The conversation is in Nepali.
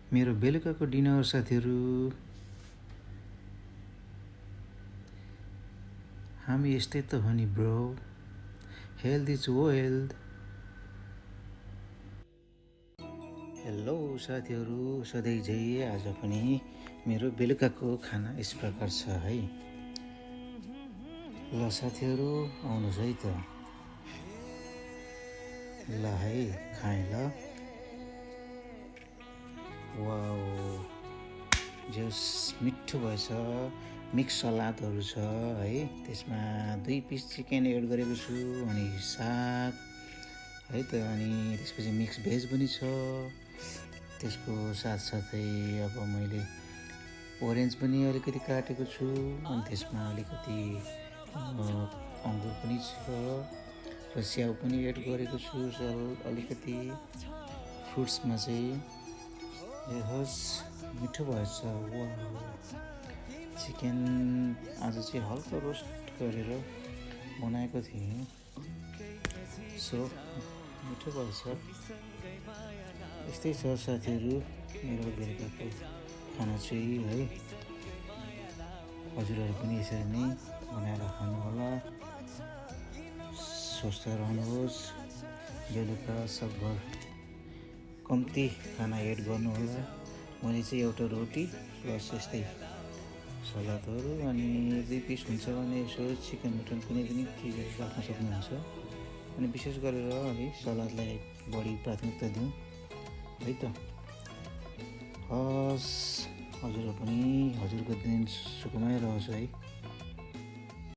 मेरो बेलुकाको डिनर साथीहरू। हामी यस्तै त हो नि bro, health is wealth. Hello साथीहरू, सधैँ झै आज पनि मेरो बेलुकाको खाना यस प्रकार छ है। ल साथीहरू आउनुहोस् है त, ल है खाएँ ल। वाउ, जस मिठो भएछ। मिक्स सलादहरू छ है, त्यसमा 2 पिस चिकन एड गरेको छु अनि साग है त, अनि त्यसपछि मिक्स भेज पनि छ। त्यसको साथसाथै अब मैले ओरेन्ज पनि अलिकति काटेको छु, अनि त्यसमा अलिकति अङ्गुर पनि छ र स्याउ पनि एड गरेको छु अलिकति फ्रुट्समा चाहिँ। होस् मिठो भएछ। वाउ, चिकन आज चाहिँ हल्का रोस्ट गरेर बनाएको थिएँ, सो मिठो भएछ। यस्तै छ साथीहरू मेरो बेलुकाको खाना चाहिँ है। हजुरहरू पनि यसरी नै बनाएर खानुहोला, स्वस्थ रहनुहोस्। बेलुका सकभर कम्ती खाना एड गर्नुहोला। मैले चाहिँ एउटा रोटी प्लस यस्तै सलादहरू अनि 2 पिस हुन्छ भने यसो चिकन मटन कुनै पनि चिजहरू राख्न सक्नुहुन्छ। अनि विशेष गरेर है सलादलाई बढी प्राथमिकता दिउँ है त। हस्, हजुर पनि हजुरको दिन सुखमय रहोस् है।